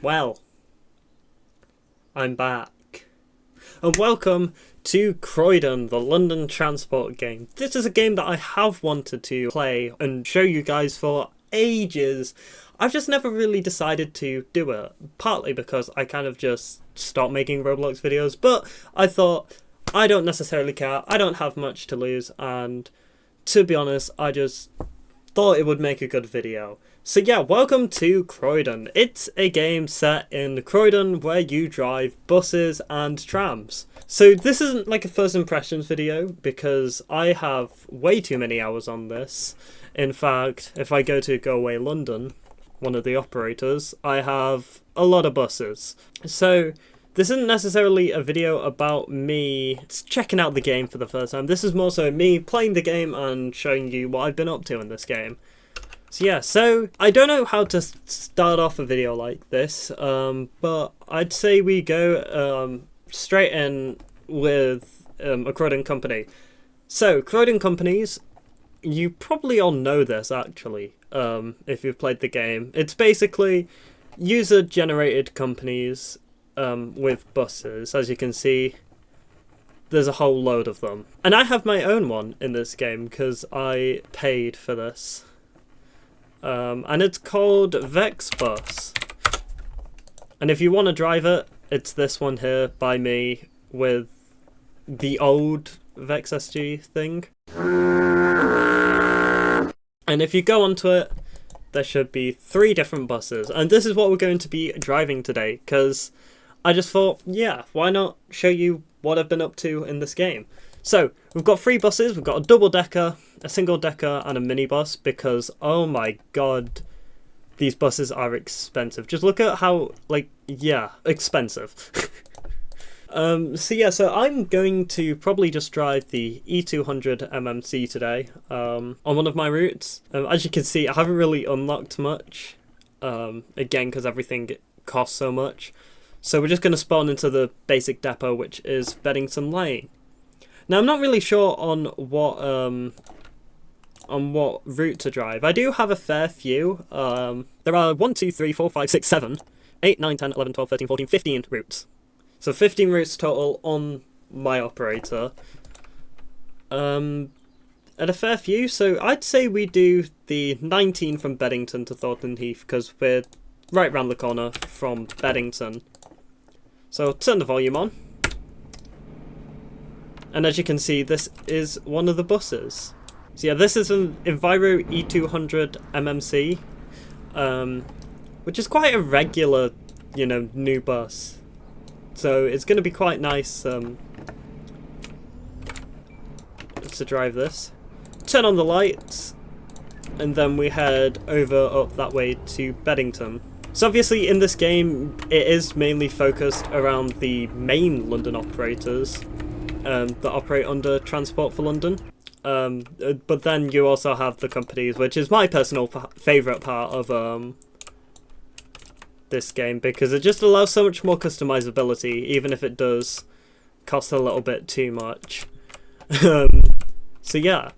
Well, I'm back. And welcome to Croydon, the London transport game. This is a game that I have wanted to play and show you guys for ages. I've just never really decided to do it, partly because I kind of just stopped making Roblox videos, but I thought, I don't necessarily care, I don't have much to lose, and to be honest, I just thought it would make a good video. So yeah, welcome to Croydon. It's a game set in Croydon where you drive buses and trams. So this isn't like a first impressions video because I have way too many hours on this. In fact, if I go to Go Away London, one of the operators, I have a lot of buses. So this isn't necessarily a video about me checking out the game for the first time. This is more so me playing the game and showing you what I've been up to in this game. So yeah, so I don't know how to start off a video like this, but I'd say we go straight in with a Croydon company. So Croydon companies, you probably all know this actually, if you've played the game. It's basically user-generated companies with buses. As you can see, there's a whole load of them. And I have my own one in this game because I paid for this. And it's called VexBus. And if you want to drive it, it's this one here by me with the old VexSG thing. And if you go onto it, there should be 3 different buses. And this is what we're going to be driving today, because I just thought, yeah, why not show you what I've been up to in this game. So, we've got 3 buses, we've got a double-decker, a single-decker, and a minibus, because, oh my god, these buses are expensive. Just look at how, like, yeah, expensive. So I'm going to probably just drive the E200 MMC today, on one of my routes. As you can see, I haven't really unlocked much, again, because everything costs so much. So we're just going to spawn into the basic depot, which is Beddington Lane. Now, I'm not really sure on what route to drive. I do have a fair few. There are 1, 2, 3, 4, 5, 6, 7, 8, 9, 10, 11, 12, 13, 14, 15 routes. So 15 routes total on my operator. At a fair few, so I'd say we do the 19 from Beddington to Thornton Heath, because we're right round the corner from Beddington. So turn the volume on. And as you can see, this is one of the buses. So yeah, this is an Enviro E200 MMC, which is quite a regular, new bus. So it's going to be quite nice to drive this. Turn on the lights, and then we head up that way to Beddington. So obviously in this game, it is mainly focused around the main London operators that operate under Transport for London. But then you also have the companies, which is my personal favourite part of this game, because it just allows so much more customizability, even if it does cost a little bit too much. So yeah,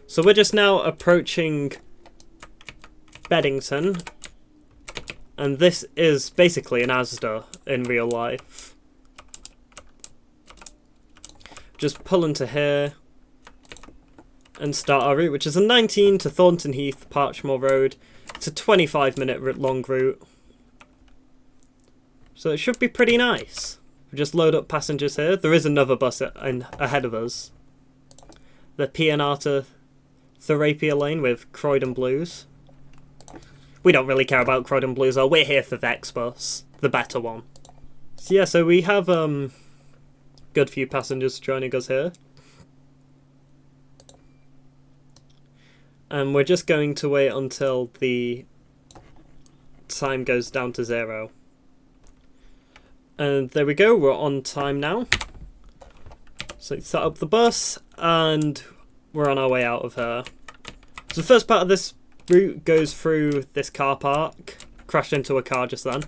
so we're just now approaching Beddington, and this is basically an Asda in real life. Just pull into here and start our route, which is a 19 to Thornton Heath, Parchmore Road. It's a 25-minute long route, so it should be pretty nice. We just load up passengers here. There is another bus ahead of us. The PNR to Therapia Lane with Croydon Blues. We don't really care about Croydon Blues, though. We're here for VexBus, the better one. So yeah, so we have good few passengers joining us here. And we're just going to wait until the time goes down to 0. And there we go, we're on time now. So set up the bus, and we're on our way out of here. So the first part of this route goes through this car park. Crashed into a car just then.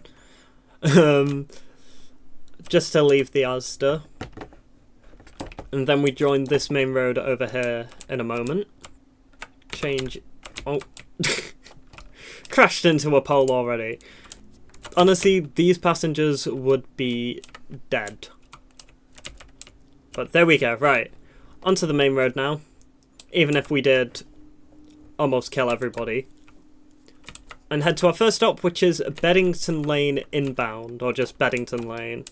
Just to leave the Asda. And then we join this main road over here in a moment. Change... Oh. Crashed into a pole already. honestly, these passengers would be dead. But there we go, right. Onto the main road now. Even if we did almost kill everybody. And head to our first stop, which is Beddington Lane inbound, or just Beddington Lane.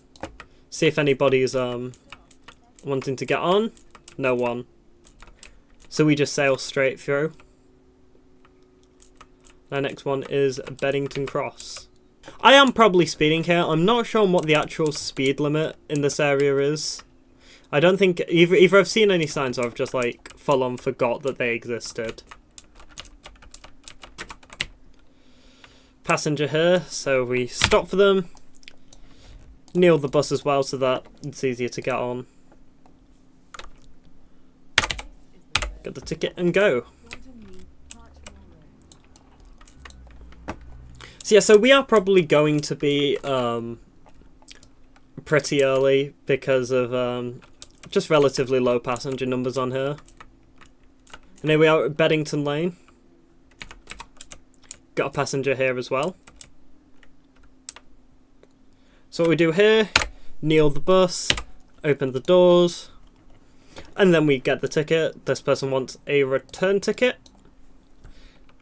See if anybody's wanting to get on. No one. So we just sail straight through. Our next one is Beddington Cross. I am probably speeding here. I'm not sure what the actual speed limit in this area is. I don't think either I've seen any signs or I've just like full on forgot that they existed. Passenger here, so we stop for them. Kneel the bus as well so that it's easier to get on. Get the ticket and go. So yeah, so we are probably going to be pretty early because of just relatively low passenger numbers on here. And here we are at Beddington Lane. Got a passenger here as well. So what we do here, kneel the bus, open the doors, and then we get the ticket. This person wants a return ticket.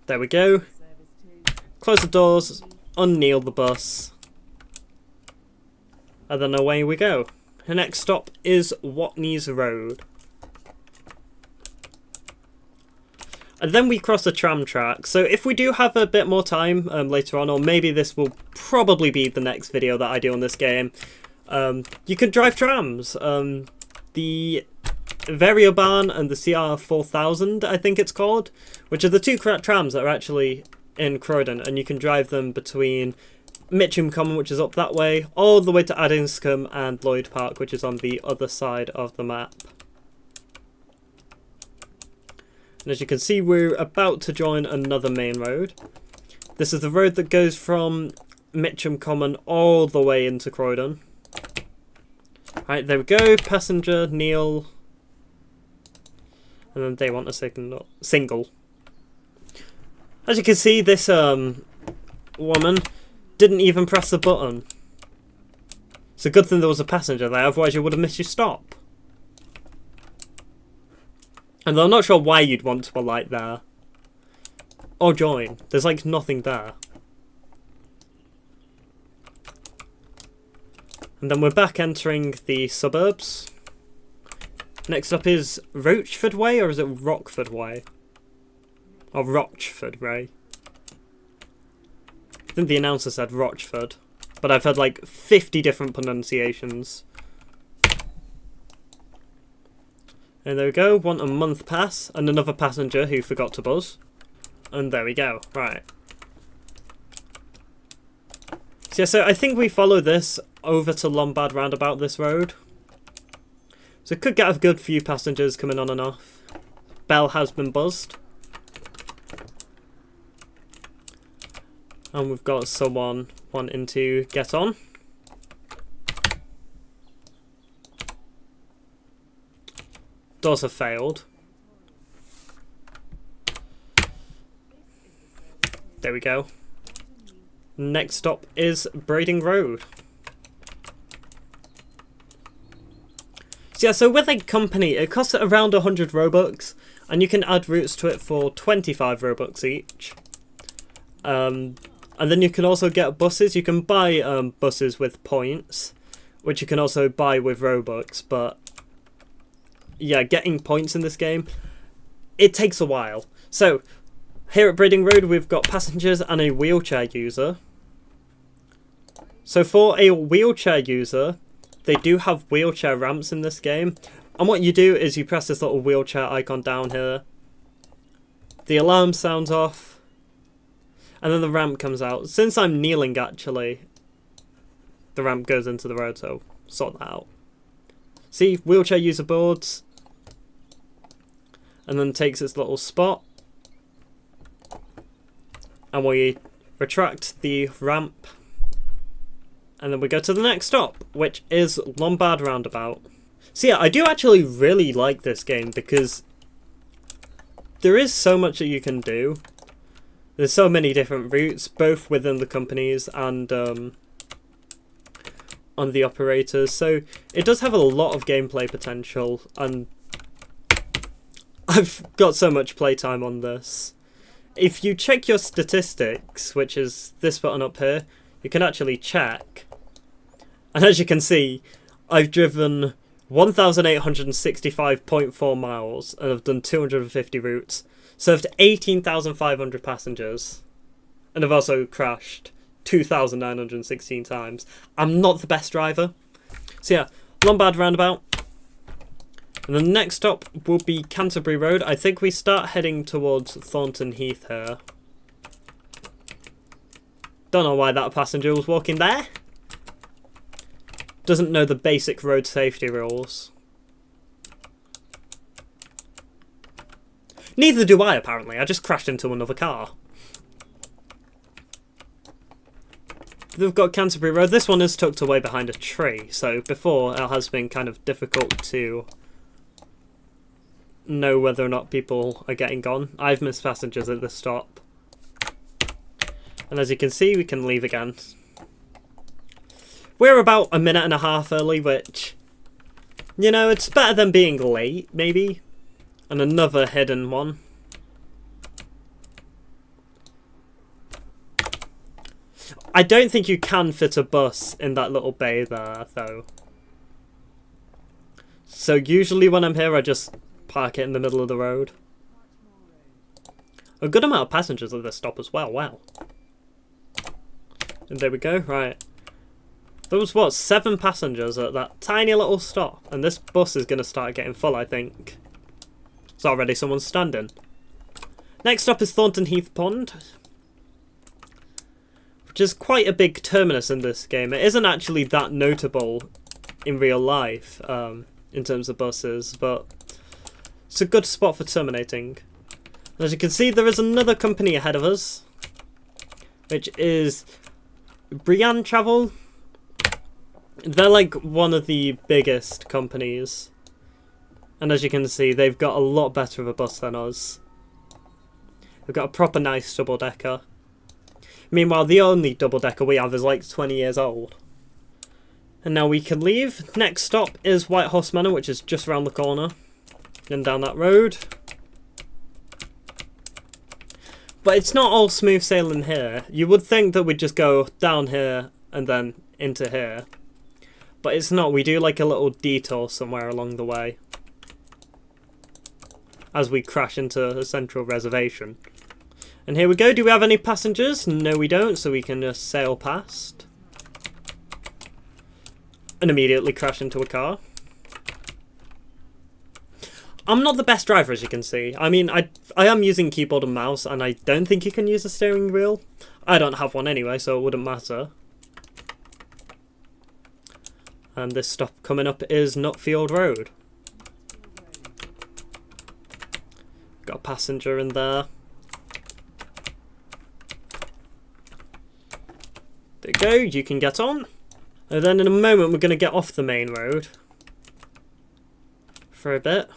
There we go. Close the doors, unkneel the bus, and then away we go. The next stop is Watney's Road. And then we cross the tram track. So if we do have a bit more time later on, or maybe this will probably be the next video that I do on this game, you can drive trams. The Variobahn and the CR4000, I think it's called, which are the two trams that are actually in Croydon, and you can drive them between Mitcham Common, which is up that way, all the way to Addingscombe and Lloyd Park, which is on the other side of the map. And as you can see, we're about to join another main road. This is the road that goes from Mitcham Common all the way into Croydon. Right, there we go. Passenger, kneel. And then they want a single. As you can see, this woman didn't even press the button. It's a good thing there was a passenger there, otherwise you would have missed your stop. And I'm not sure why you'd want to alight there. Or join. There's like nothing there. And then we're back entering the suburbs. Next up is Rochford Way, or is it Rockford Way? Or Rochford Way. I think the announcer said Rochford, but I've heard like 50 different pronunciations. And there we go, want a month pass, and another passenger who forgot to buzz. And there we go, right. So yeah, so I think we follow this over to Lombard roundabout this road. So it could get a good few passengers coming on and off. Bell has been buzzed. And we've got someone wanting to get on. Doors have failed. There we go. Next stop is Brading Road. So yeah, so with a company, it costs around 100 Robux, and you can add routes to it for 25 Robux each. And then you can also get buses. You can buy buses with points, which you can also buy with Robux, but yeah, getting points in this game, it takes a while. So, here at Brading Road, we've got passengers and a wheelchair user. So for a wheelchair user, they do have wheelchair ramps in this game. And what you do is you press this little wheelchair icon down here. The alarm sounds off. And then the ramp comes out. Since I'm kneeling, actually, the ramp goes into the road, so sort that out. See, wheelchair user boards. And then takes its little spot. And we retract the ramp. And then we go to the next stop, which is Lombard Roundabout. So yeah, I do actually really like this game because there is so much that you can do. There's so many different routes, both within the companies and on the operators, so it does have a lot of gameplay potential, and I've got so much playtime on this. If you check your statistics, which is this button up here, you can actually check, and as you can see, I've driven 1,865.4 miles and I've done 250 routes, served 18,500 passengers, and I've also crashed 2,916 times. I'm not the best driver. So yeah, Lombard roundabout. And the next stop will be Canterbury Road. I think we start heading towards Thornton Heath here. Don't know why that passenger was walking there. Doesn't know the basic road safety rules. Neither do I, apparently. I just crashed into another car. They've got Canterbury Road. This one is tucked away behind a tree, so before it has been kind of difficult to know whether or not people are getting gone. I've missed passengers at this stop. And as you can see, we can leave again. We're about a minute and a half early, which, you know, it's better than being late, maybe. And another hidden one. I don't think you can fit a bus in that little bay there, though. So usually when I'm here, I just park it in the middle of the road. A good amount of passengers at this stop as well, wow. And there we go, right. There was, what, 7 passengers at that tiny little stop. And this bus is going to start getting full, I think. There's already someone standing. Next stop is Thornton Heath Pond, which is quite a big terminus in this game. It isn't actually that notable in real life in terms of buses, but it's a good spot for terminating. And as you can see, there is another company ahead of us, which is Brian Travel. They're like one of the biggest companies. And as you can see, they've got a lot better of a bus than us. They've got a proper nice double-decker. Meanwhile, the only double-decker we have is like 20 years old. And now we can leave. Next stop is White Horse Manor, which is just around the corner. And down that road. But it's not all smooth sailing here. You would think that we'd just go down here and then into here. But it's not. We do like a little detour somewhere along the way. As we crash into a central reservation. And here we go. Do we have any passengers? No, we don't, so we can just sail past. And immediately crash into a car. I'm not the best driver, as you can see. I mean, I am using keyboard and mouse, and I don't think you can use a steering wheel. I don't have one anyway, so it wouldn't matter. And this stop coming up is Nutfield Road. Got a passenger in there. There you go, you can get on. And then in a moment we're going to get off the main road. For a bit.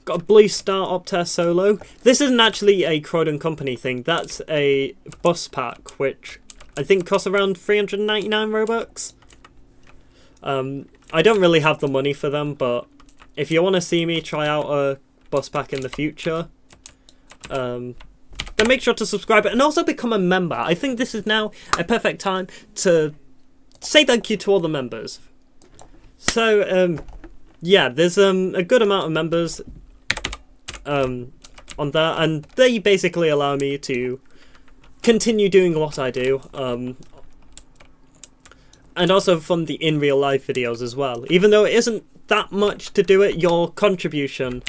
Got a Blue Star Optare Solo. This isn't actually a Croydon company thing. That's a bus pack, which I think costs around 399 Robux. I don't really have the money for them, but if you want to see me try out a bus pack in the future, then make sure to subscribe and also become a member. I think this is now a perfect time to say thank you to all the members. So yeah, there's a good amount of members on there, and they basically allow me to continue doing what I do, and also fund the in real life videos as well. Even though it isn't that much to do it, your contribution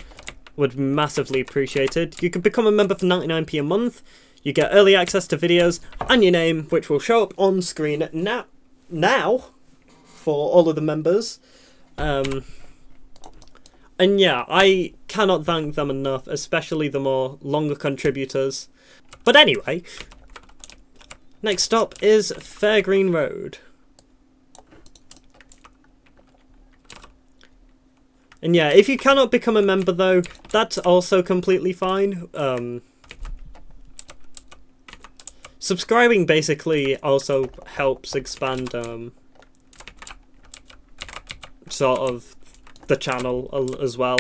would be massively appreciated. You can become a member for 99p a month. You get early access to videos and your name, which will show up on screen now for all of the members. And yeah, I cannot thank them enough, especially the more longer contributors. But anyway, next stop is Fairgreen Road. And yeah, if you cannot become a member though, that's also completely fine. Subscribing basically also helps expand sort of the channel as well.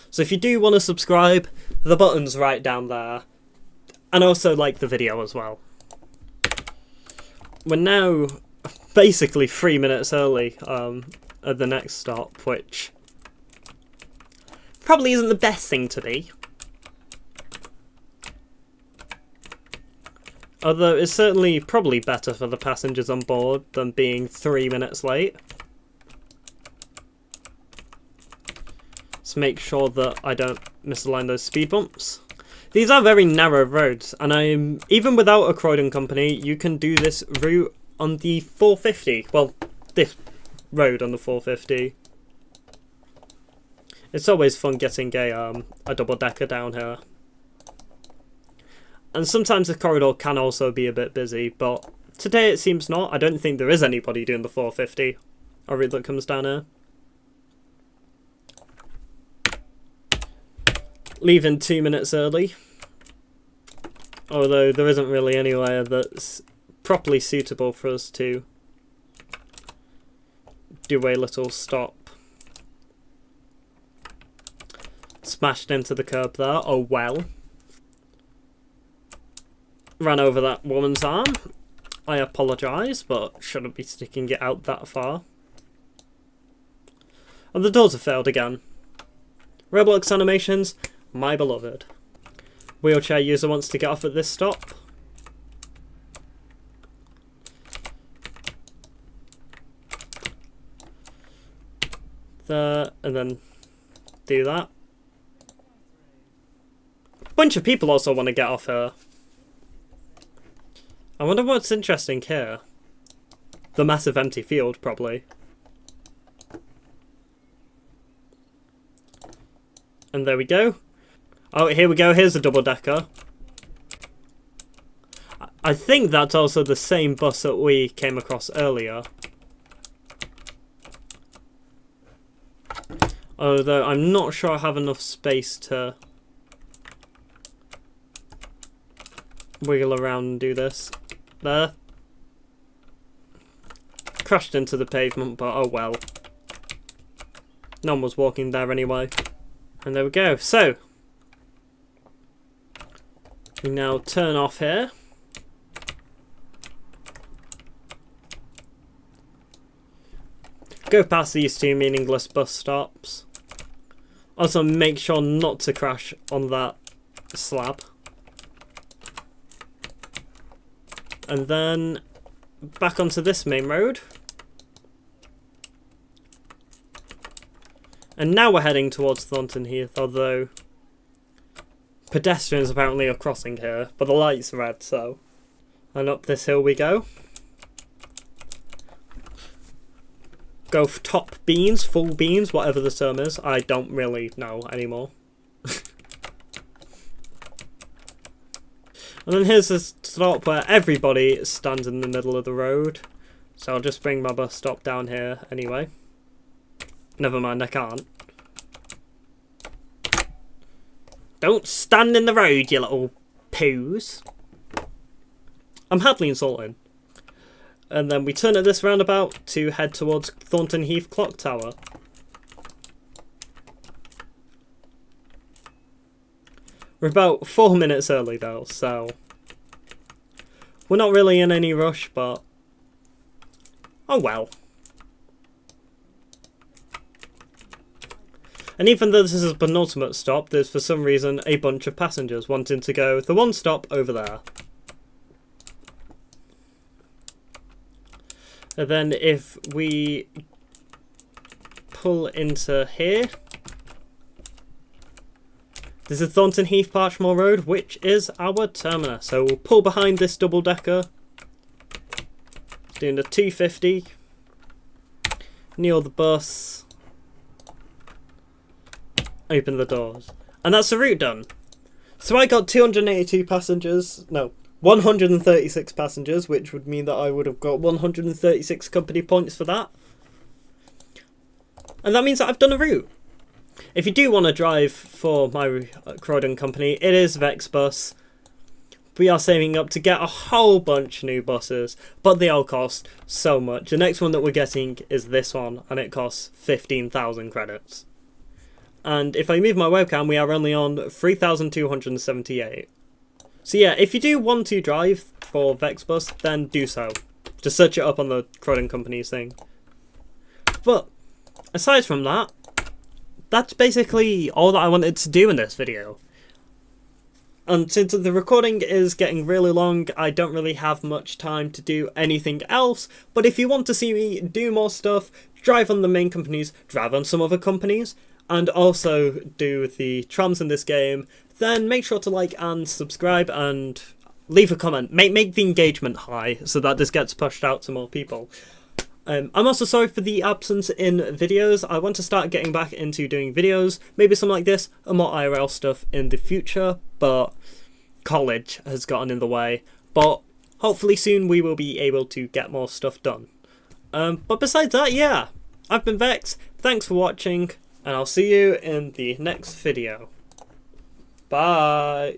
So if you do want to subscribe, the button's right down there. And also like the video as well. We're now basically 3 minutes early at the next stop, which probably isn't the best thing to be. Although it's certainly probably better for the passengers on board than being 3 minutes late. Let's make sure that I don't misalign those speed bumps. These are very narrow roads, and even without a Croydon company, you can do this route on the 450. Well, this road on the 450. It's always fun getting a double-decker down here. And sometimes the corridor can also be a bit busy, but today it seems not. I don't think there is anybody doing the 450 or route that comes down here. Leaving 2 minutes early. Although there isn't really anywhere that's properly suitable for us to do a little stop. Smashed into the curb there. Oh well. Ran over that woman's arm. I apologise, but shouldn't be sticking it out that far. And the doors have failed again. Roblox animations, my beloved. Wheelchair user wants to get off at this stop. There, and then do that. A bunch of people also want to get off here. I wonder what's interesting here. The massive empty field, probably. And there we go. Oh, here we go. Here's a double-decker. I think that's also the same bus that we came across earlier. Although I'm not sure I have enough space to wiggle around and do this. There. Crashed into the pavement, but oh well. No one was walking there anyway. And there we go. So, we now turn off here. Go past these two meaningless bus stops. Also make sure not to crash on that slab. And then back onto this main road. And now we're heading towards Thornton Heath, although pedestrians apparently are crossing here, but the light's red, so. And up this hill we go. Go top beans, full beans, whatever the term is. I don't really know anymore. And then here's a stop where everybody stands in the middle of the road. So I'll just bring my bus stop down here anyway. Never mind, I can't. Don't stand in the road, you little poos. I'm hardly insulting. And then we turn at this roundabout to head towards Thornton Heath Clock Tower. We're about 4 minutes early though, so we're not really in any rush, but oh well. And even though this is a penultimate stop, there's for some reason a bunch of passengers wanting to go the one stop over there. And then if we pull into here, this is Thornton Heath Parchmore Road, which is our terminus. So we'll pull behind this double-decker, doing the 250, kneel the bus, open the doors. And that's the route done. So I got 282 passengers, no, 136 passengers, which would mean that I would have got 136 company points for that. And that means that I've done a route. If you do want to drive for my Croydon company, it is VexBus. we are saving up to get a whole bunch of new buses, but they all cost so much. The next one that we're getting is this one, and it costs 15,000 credits. And if I move my webcam, we are only on 3,278. So yeah, if you do want to drive for VexBus, then do so. Just search it up on the Croydon Company's thing. But aside from that, that's basically all that I wanted to do in this video. And since the recording is getting really long, I don't really have much time to do anything else. But if you want to see me do more stuff, drive on the main companies, drive on some other companies, and also do the trams in this game, then make sure to like and subscribe and leave a comment. Make the engagement high so that this gets pushed out to more people. I'm also sorry for the absence in videos. I want to start getting back into doing videos, maybe something like this, and more IRL stuff in the future, but college has gotten in the way. But hopefully soon we will be able to get more stuff done. But besides that, yeah, I've been Vex, thanks for watching, and I'll see you in the next video. Bye!